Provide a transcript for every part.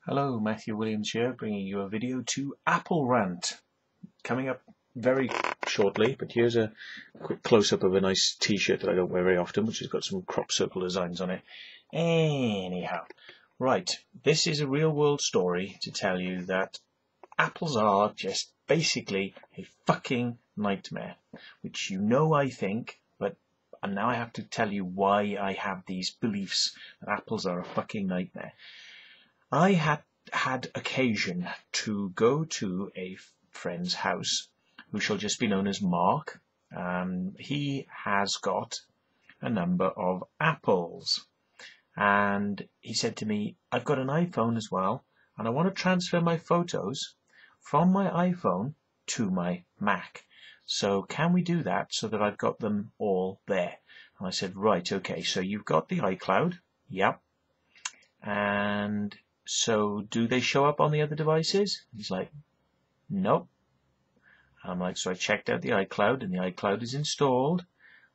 Hello, Matthew Williams here, bringing you a video to Apple Rant. Coming up very shortly, but here's a quick close-up of a nice t-shirt that I don't wear very often, which has got some crop circle designs on it. Anyhow, right, this is a real-world story to tell you that apples are just basically a fucking nightmare, which you know I think, and now I have to tell you why I have these beliefs that apples are a fucking nightmare. I had occasion to go to a friend's house, who shall just be known as Mark. He has got a number of apples, and he said to me, I've got an iPhone as well, and I want to transfer my photos from my iPhone to my Mac. So can we do that so that I've got them all there? And I said, right, okay, so you've got the iCloud. Yep. And so do they show up on the other devices? He's like, nope. I'm like, so I checked out the iCloud, and the iCloud is installed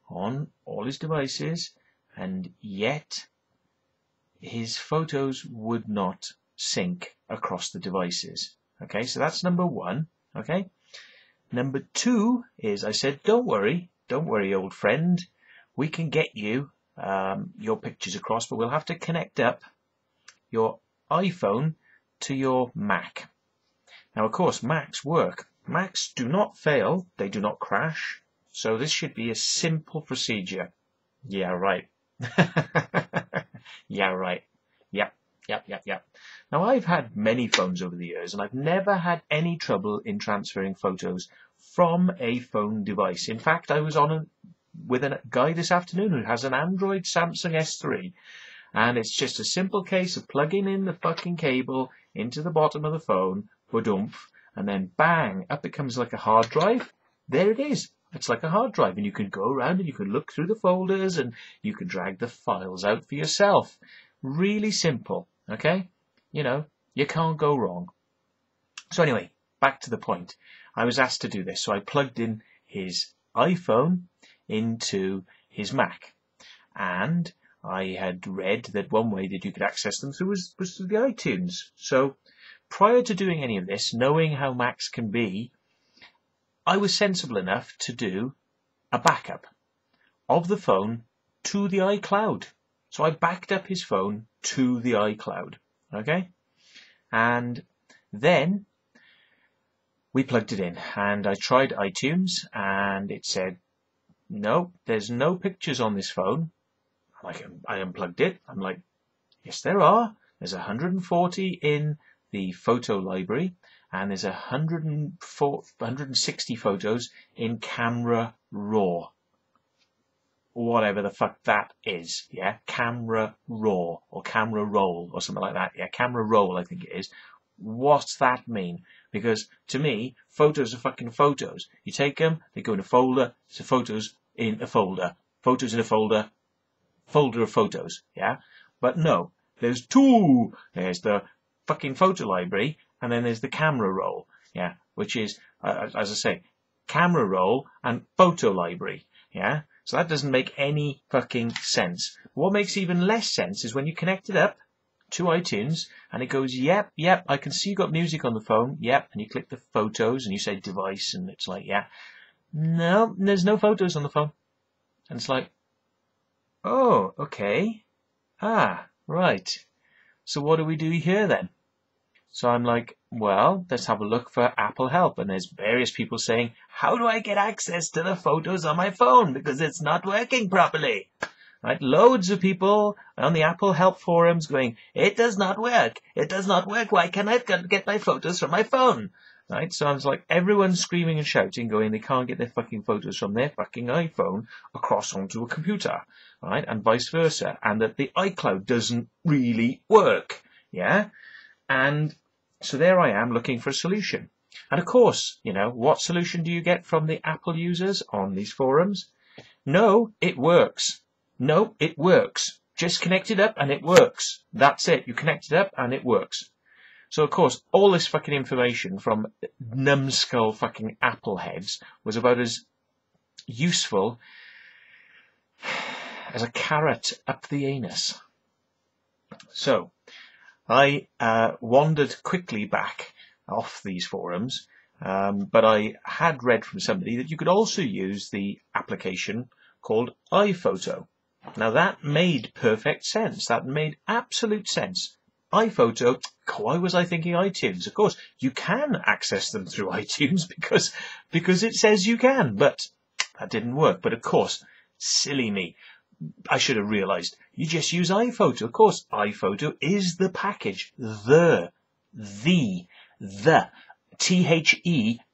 on all his devices, and yet his photos would not sync across the devices. Okay, so that's number one. Okay. Number two is, I said, don't worry, old friend. We can get you your pictures across, but we'll have to connect up your iPhone to your Mac. Now, of course, Macs work. Macs do not fail. They do not crash. So this should be a simple procedure. Yeah, right. Yeah, right. Yep. Now, I've had many phones over the years, and I've never had any trouble in transferring photos from a phone device. In fact, I was with a guy this afternoon who has an Android Samsung S3. And it's just a simple case of plugging in the fucking cable into the bottom of the phone, ba-dumph, and then bang, up it comes like a hard drive. There it is. It's like a hard drive, and you can go around and you can look through the folders and you can drag the files out for yourself. Really simple, okay? You know, you can't go wrong. So anyway, back to the point. I was asked to do this, so I plugged in his iPhone into his Mac, and I had read that one way that you could access them through was through the iTunes. So prior to doing any of this, knowing how Macs can be, I was sensible enough to do a backup of the phone to the iCloud. So I backed up his phone to the iCloud. Okay? And then we plugged it in, and I tried iTunes, and it said, no, there's no pictures on this phone. I unplugged it. I'm like, yes, there are. There's 140 in the photo library, and there's 160 photos in camera raw. Whatever the fuck that is, yeah? Camera raw, or camera roll, or something like that. Yeah, camera roll, I think it is. What's that mean? Because to me, photos are fucking photos. You take them, they go in a folder, so photos in a folder. Photos in a folder. Folder of photos, yeah? But no, there's two. There's the fucking photo library, and then there's the camera roll, yeah? Which is, as I say, camera roll and photo library, yeah? So that doesn't make any fucking sense. What makes even less sense is when you connect it up to iTunes, and it goes, yep, I can see you got music on the phone, yep, and you click the photos, and you say device, and it's like, yeah. No, there's no photos on the phone. And it's like, oh, okay. Ah, right. So what do we do here then? So I'm like, well, let's have a look for Apple help. And there's various people saying, how do I get access to the photos on my phone? Because it's not working properly. Right? Loads of people on the Apple help forums going, it does not work. It does not work. Why can't I get my photos from my phone? Right? So I was like, everyone's screaming and shouting, going, they can't get their fucking photos from their fucking iPhone across onto a computer, right? And vice versa. And that the iCloud doesn't really work. Yeah? And so there I am looking for a solution. And of course, you know, what solution do you get from the Apple users on these forums? No, it works. No, it works. Just connect it up and it works. That's it. You connect it up and it works. So, of course, all this fucking information from numbskull fucking Apple heads was about as useful as a carrot up the anus. So, I wandered quickly back off these forums, but I had read from somebody that you could also use the application called iPhoto. Now that made perfect sense. That made absolute sense. iPhoto, why was I thinking iTunes? Of course, you can access them through iTunes because it says you can, but that didn't work. But of course, silly me. I should have realised. You just use iPhoto. Of course, iPhoto is the package. The THE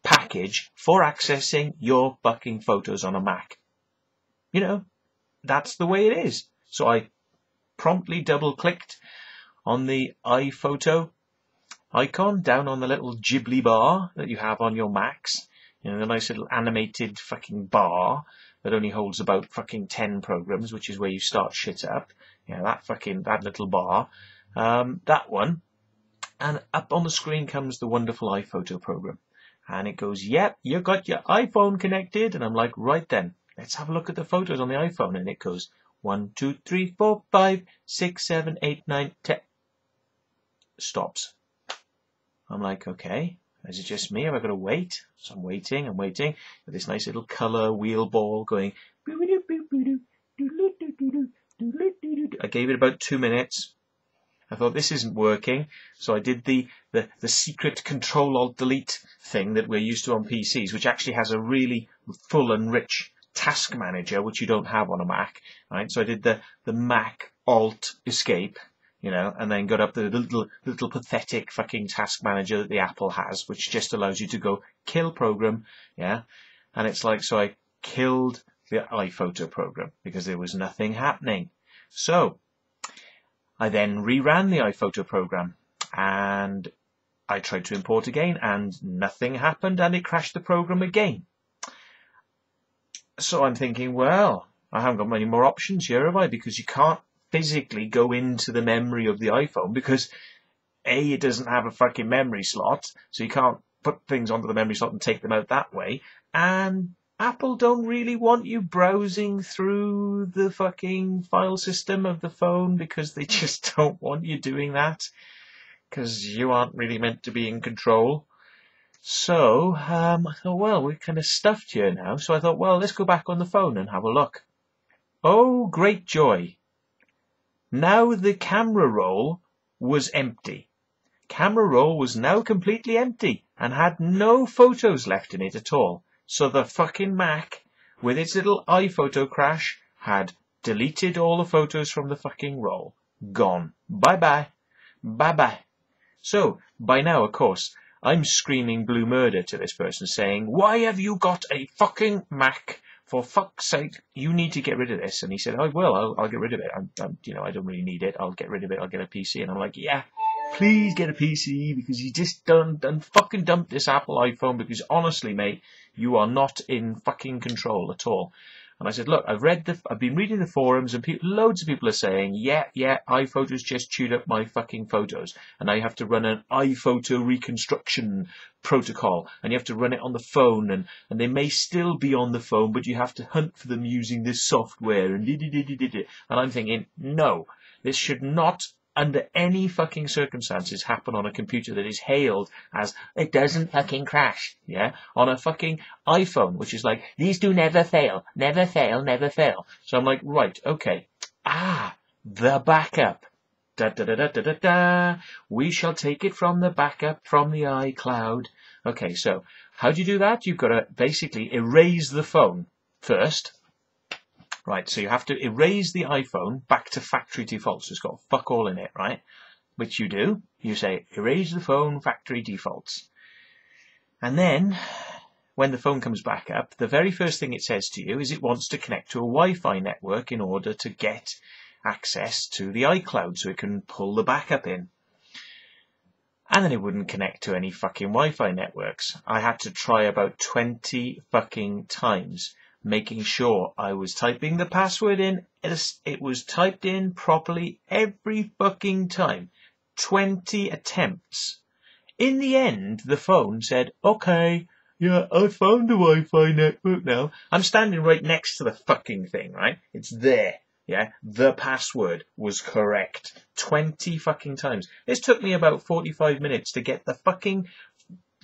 package for accessing your fucking photos on a Mac. You know, that's the way it is. So I promptly double-clicked on the iPhoto icon down on the little Ghibli bar that you have on your Macs. You know, the nice little animated fucking bar that only holds about fucking 10 programs, which is where you start shit up. Yeah, that little bar. That one. And up on the screen comes the wonderful iPhoto program. And it goes, yep, you got your iPhone connected. And I'm like, right then, let's have a look at the photos on the iPhone. And it goes 1, 2, 3, 4, 5, 6, 7, 8, 9, 10. Stops. I'm like, okay, is it just me? Have I got to wait? So I'm waiting. With this nice little colour wheel ball going. I gave it about 2 minutes. I thought this isn't working, so I did the secret Control-Alt-Delete thing that we're used to on PCs, which actually has a really full and rich task manager, which you don't have on a Mac, right? So I did the Mac Alt Escape, you know, and then got up the little pathetic fucking task manager that the Apple has, which just allows you to go kill program, yeah, and it's like, so I killed the iPhoto program because there was nothing happening. So I then reran the iPhoto program and I tried to import again and nothing happened and it crashed the program again. So I'm thinking, well, I haven't got many more options here, have I? Because you can't physically go into the memory of the iPhone because A, it doesn't have a fucking memory slot, so you can't put things onto the memory slot and take them out that way. And Apple don't really want you browsing through the fucking file system of the phone because they just don't want you doing that because you aren't really meant to be in control. So I thought, well, we're kind of stuffed here now. So I thought, well, let's go back on the phone and have a look. Oh, great joy. Now the camera roll was empty. Camera roll was now completely empty and had no photos left in it at all. So the fucking Mac, with its little iPhoto crash, had deleted all the photos from the fucking roll. Gone. Bye-bye. Bye-bye. So, by now, of course, I'm screaming blue murder to this person saying, why have you got a fucking Mac? For fuck's sake, you need to get rid of this. And he said, I will, I'll get rid of it. I don't really need it. I'll get rid of it. I'll get a PC. And I'm like, yeah, please get a PC because you just done fucking dump this Apple iPhone because honestly, mate, you are not in fucking control at all. And I said, look, I've been reading the forums and loads of people are saying, yeah, iPhoto's just chewed up my fucking photos. And now you have to run an iPhoto reconstruction protocol and you have to run it on the phone and they may still be on the phone, but you have to hunt for them using this software and and I'm thinking, no, this should not under any fucking circumstances happen on a computer that is hailed as it doesn't fucking crash, yeah, on a fucking iPhone, which is like, these do never fail, never fail, never fail. So I'm like, right, okay, the backup. We shall take it from the backup from the iCloud. Okay, so how do you do that? You've got to basically erase the phone first. Right, so you have to erase the iPhone back to factory defaults. It's got fuck all in it, right? Which you do. You say, erase the phone, factory defaults. And then, when the phone comes back up, the very first thing it says to you is it wants to connect to a Wi-Fi network in order to get access to the iCloud so it can pull the backup in. And then it wouldn't connect to any fucking Wi-Fi networks. I had to try about 20 fucking times, making sure I was typing the password in. It was typed in properly every fucking time. 20 attempts. In the end, the phone said, okay, yeah, I found a Wi-Fi network now. I'm standing right next to the fucking thing, right? It's there. yeah, the password was correct 20 fucking times. This took me about 45 minutes to get the fucking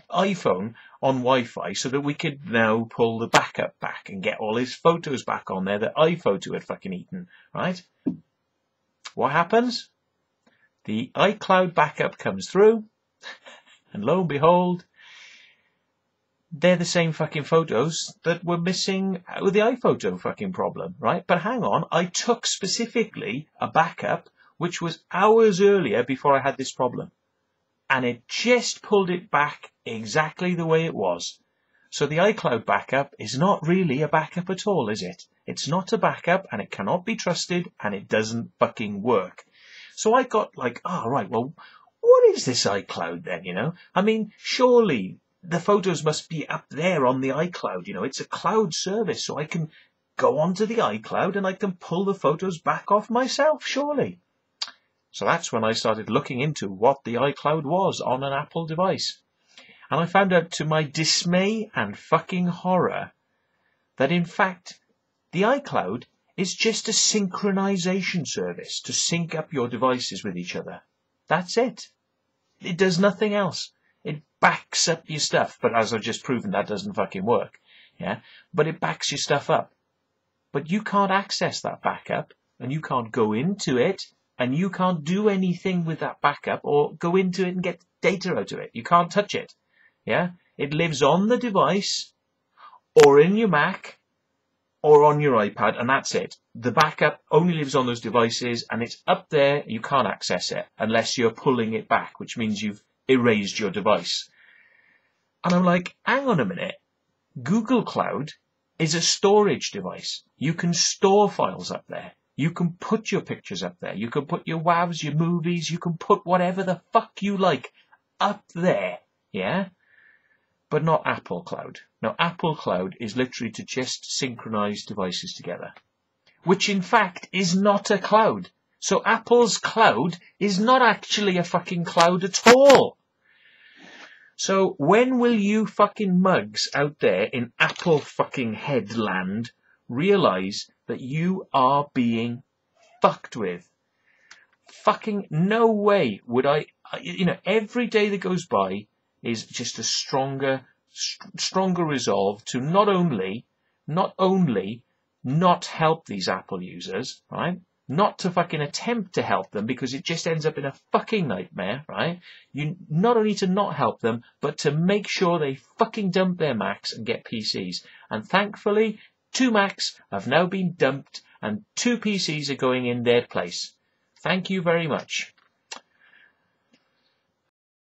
iPhone on Wi-Fi so that we could now pull the backup back and get all his photos back on there that iPhoto had fucking eaten, right? What happens? The iCloud backup comes through, and lo and behold, they're the same fucking photos that were missing with the iPhoto fucking problem, right? But hang on, I took specifically a backup which was hours earlier before I had this problem. And it just pulled it back exactly the way it was. So the iCloud backup is not really a backup at all, is it? It's not a backup, and it cannot be trusted, and it doesn't fucking work. So I got like, oh, right, well, what is this iCloud then, you know? I mean, surely the photos must be up there on the iCloud, you know? It's a cloud service, so I can go onto the iCloud and I can pull the photos back off myself, surely. So that's when I started looking into what the iCloud was on an Apple device. And I found out, to my dismay and fucking horror, that in fact the iCloud is just a synchronization service to sync up your devices with each other. That's it. It does nothing else. It backs up your stuff. But as I've just proven, that doesn't fucking work. Yeah. But it backs your stuff up. But you can't access that backup, and you can't go into it, and you can't do anything with that backup or go into it and get data out of it. You can't touch it. Yeah. It lives on the device or in your Mac or on your iPad, and that's it. The backup only lives on those devices, and it's up there. You can't access it unless you're pulling it back, which means you've erased your device. And I'm like, hang on a minute. Google Cloud is a storage device. You can store files up there. You can put your pictures up there. You can put your WAVs, your movies. You can put whatever the fuck you like up there. Yeah? But not Apple Cloud. Now, Apple Cloud is literally to just synchronize devices together, which in fact is not a cloud. So Apple's cloud is not actually a fucking cloud at all. So when will you fucking mugs out there in Apple fucking headland realize that you are being fucked with? Fucking no way would I, you know, every day that goes by is just a stronger resolve to not only not help these Apple users, right? Not to fucking attempt to help them, because it just ends up in a fucking nightmare, right? You not only to not help them, but to make sure they fucking dump their Macs and get PCs. And thankfully, 2 Macs have now been dumped and 2 PCs are going in their place. Thank you very much.